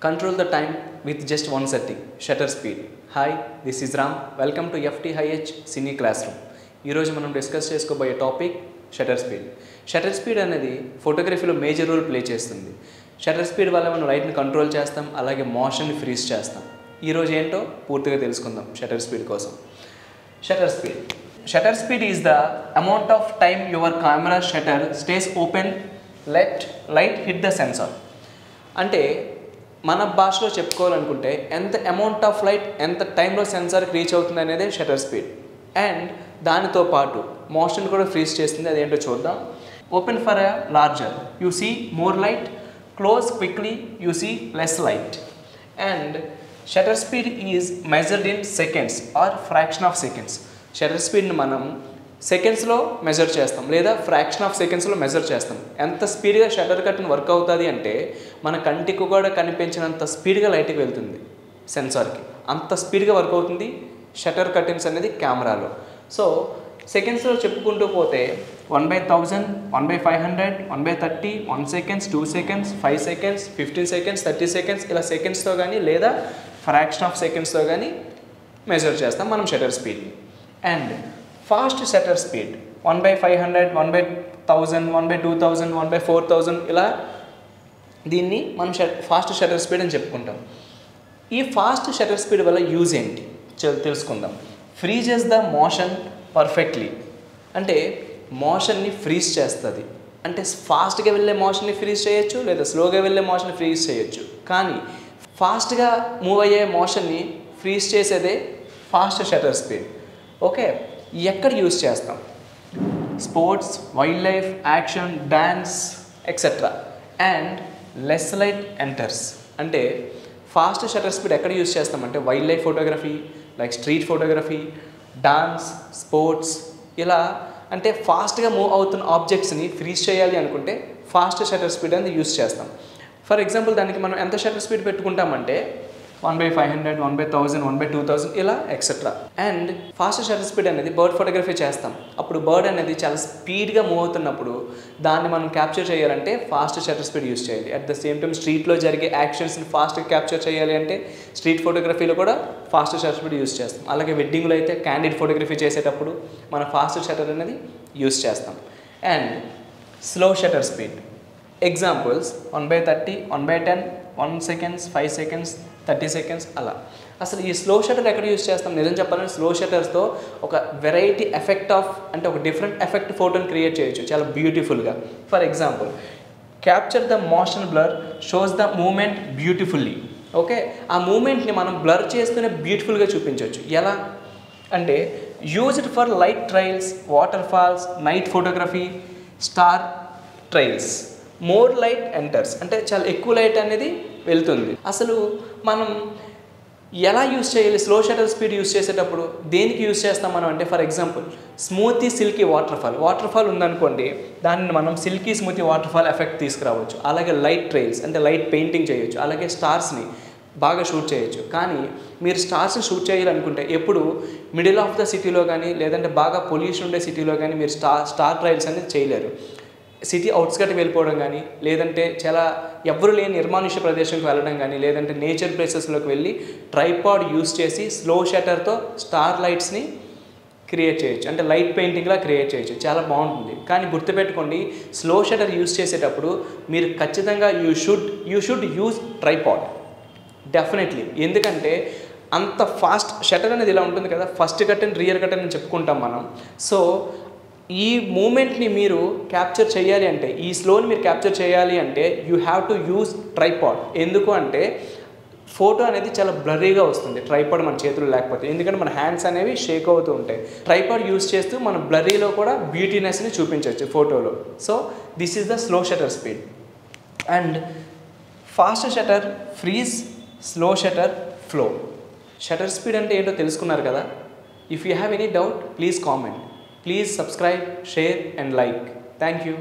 Control the time with just one setting, shutter speed. Hi, this is Ram. Welcome to FTIH Cine Classroom. ఈరోజు మనం discuss చేసుకోబోయే topic shutter speed. Shutter speed అనేది ఫోటోగ్రఫీలో major role play చేస్తుంది. Shutter speed వల్ల మనం లైట్ని control చేస్తాం, అలాగే మోషన్ని ఫ్రీజ్ చేస్తాం. ఈరోజు ఏంటో పూర్తిగా తెలుసుకుందాం షటర్ స్పీడ్ కోసం. Shutter speed. Shutter speed is the amount of time your camera shutter stays open, let light hit the sensor. అంటే మన భాషలో చెప్పుకోవాలనుకుంటే ఎంత అమౌంట్ ఆఫ్ లైట్ ఎంత టైంలో సెన్సార్కి రీచ్ అవుతుంది అనేది షటర్ స్పీడ్. అండ్ దానితో పాటు మోషన్ కూడా ఫ్రీజ్ చేస్తుంది. అదేంటో చూద్దాం. Open for a larger you see more light, close quickly you see less light. And shutter speed is measured in seconds or fraction of seconds. Shutter స్పీడ్ని మనం సెకండ్స్లో measure చేస్తాం లేదా ఫ్రాక్షన్ ఆఫ్ సెకండ్స్లో మెజర్ చేస్తాం. ఎంత స్పీడ్గా షటర్ కర్టన్ వర్క్ అవుతుంది అంటే మన కంటికి కూడా కనిపించినంత స్పీడ్గా లైట్కి వెళ్తుంది సెన్సార్కి. అంత స్పీడ్గా వర్క్ అవుతుంది షటర్ కర్టన్స్ అనేది కెమెరాలో. సో సెకండ్స్లో చెప్పుకుంటూ పోతే 1/1000, 1/500, 1/30, 1 seconds, 2 seconds, 5 seconds, 15 seconds, 30 seconds ఇలా సెకండ్స్తో కానీ లేదా ఫ్రాక్షన్ ఆఫ్ సెకండ్స్తో కానీ మెజర్ చేస్తాం మనం షటర్ స్పీడ్ని. అండ్ ఫాస్ట్ షటర్ స్పీడ్ 1/500, 1/1000, 1/2000, 1/4000 ఇలా దీన్ని మనం ఫాస్ట్ షటర్ స్పీడ్ అని చెప్పుకుంటాం. ఈ ఫాస్ట్ షటర్ స్పీడ్ వల్ల యూజ్ ఏంటి తెలుసుకుందాం. Freezes the motion perfectly. అంటే మోషన్ని ఫ్రీజ్ చేస్తుంది. అంటే ఫాస్ట్గా వెళ్ళే మోషన్ని ఫ్రీజ్ చేయొచ్చు లేదా స్లోగా వెళ్ళే మోషన్ని ఫ్రీజ్ చేయొచ్చు. కానీ ఫాస్ట్గా మూవ్ అయ్యే మోషన్ని ఫ్రీజ్ చేసేదే ఫాస్ట్ షటర్ స్పీడ్. ఓకే, ఎక్కడ యూజ్ చేస్తాం? Sports, wild life, action, dance etcetera. And less light enters. అంటే ఫాస్ట్ షటర్ స్పీడ్ ఎక్కడ యూజ్ చేస్తామంటే wild life photography, like street photography, dance, sports ఇలా. అంటే ఫాస్ట్గా మూవ్ అవుతున్న ఆబ్జెక్ట్స్ని ఫ్రీజ్ చేయాలి అనుకుంటే ఫాస్ట్ షటర్ స్పీడ్ అనేది యూజ్ చేస్తాం. ఫర్ ఎగ్జాంపుల్ దానికి మనం ఎంత షటర్ స్పీడ్ పెట్టుకుంటామంటే 1/500, 1/1000, 1/2000 ఇలా etcetera. And fast shutter speed అనేది బర్డ్ ఫోటోగ్రఫీ చేస్తాం. అప్పుడు బర్డ్ అనేది చాలా స్పీడ్గా మూవ్ అవుతున్నప్పుడు దాన్ని మనం క్యాప్చర్ చేయాలంటే ఫాస్ట్ షటర్ స్పీడ్ యూజ్ చేయాలి. అట్ ద సేమ్ టైం స్ట్రీట్లో జరిగే యాక్షన్స్ని ఫాస్ట్గా క్యాప్చర్ చేయాలి అంటే స్ట్రీట్ ఫోటోగ్రఫీలో కూడా ఫాస్ట్ షటర్ స్పీడ్ యూజ్ చేస్తాం. అలాగే వెడ్డింగ్లో అయితే క్యాండిడ్ ఫోటోగ్రఫీ చేసేటప్పుడు మనం ఫాస్ట్ షటర్ అనేది యూజ్ చేస్తాం. And slow shutter speed examples 1/30, 1/10, 1 seconds, 5 seconds, 30 seconds అలా. అసలు ఈ స్లో షటర్ ఎక్కడ యూజ్ చేస్తాం? నిజం చెప్పాలంటే స్లో షటర్స్తో ఒక వెరైటీ ఎఫెక్ట్ ఆఫ్ అంటే ఒక డిఫరెంట్ ఎఫెక్ట్ ఫోటోని క్రియేట్ చేయొచ్చు చాలా బ్యూటిఫుల్గా. For example capture the motion blur shows the moment beautifully. Okay, ఆ మూమెంట్ని మనం బ్లర్ చేస్తూనే బ్యూటిఫుల్గా చూపించవచ్చు. ఎలా అంటే used for light trails, waterfalls, night photography, star trails. More light enters. అంటే చాలా ఎక్కువ లైట్ అనేది వెళ్తుంది. అసలు మనం ఎలా యూజ్ చేయాలి స్లో షటర్ స్పీడ్ యూజ్ చేసేటప్పుడు? దేనికి యూజ్ చేస్తాం మనం అంటే for example smoothie silky water fall ఉందనుకోండి, దాన్ని మనం silky smoothie water fall effect తీసుకురావచ్చు. అలాగే లైట్ ట్రైల్స్ అంటే లైట్ పెయింటింగ్ చేయొచ్చు. అలాగే స్టార్స్ని బాగా షూట్ చేయొచ్చు. కానీ మీరు స్టార్స్ని షూట్ చేయాలనుకుంటే ఎప్పుడు మిడిల్ ఆఫ్ ద సిటీలో కానీ లేదంటే బాగా పొల్యూషన్ ఉండే సిటీలో కానీ మీరు స్టార్ ట్రైల్స్ అనేది చేయలేరు. సిటీ అవుట్స్కట్ వెళ్ళిపోవడం కానీ లేదంటే చాలా ఎవరు లేని నిర్మానుష్య ప్రదేశంకి వెళ్ళడం కానీ లేదంటే నేచర్ ప్లేసెస్లోకి వెళ్ళి ట్రైపాడ్ యూజ్ చేసి స్లో షటర్తో స్టార్ లైట్స్ని క్రియేట్ చేయొచ్చు. అంటే లైట్ పెయింటింగ్లా క్రియేట్ చేయొచ్చు. చాలా బాగుంటుంది. కానీ గుర్తుపెట్టుకోండి, స్లో షటర్ యూజ్ చేసేటప్పుడు మీరు ఖచ్చితంగా you should use tripod definitely. ఎందుకంటే అంత ఫాస్ట్ షటర్ అనేది ఇలా ఉంటుంది కదా, ఫస్ట్ కర్టన్ రియర్ కర్టన్ అని చెప్పుకుంటాం మనం. సో ఈ మూమెంట్ని మీరు క్యాప్చర్ చేయాలి అంటే ఈ స్లోని మీరు క్యాప్చర్ చేయాలి అంటే you have to use tripod. ఎందుకు అంటే ఫోటో అనేది చాలా బ్లర్రీగా వస్తుంది ట్రైపాడ్ మన చేతులు లేకపోతే. ఎందుకంటే మన హ్యాండ్స్ అనేవి షేక్ అవుతూ ఉంటాయి. ట్రైపాడ్ యూజ్ చేస్తూ మన బ్లర్రీలో కూడా బ్యూటీనెస్ని చూపించవచ్చు ఫోటోలో. So this is the slow shutter speed. And fast shutter freeze, slow shutter flow. Shutter speed అంటే ఏంటో తెలుసుకున్నారు కదా. If you have any doubt please comment. Please subscribe, share and like. Thank you.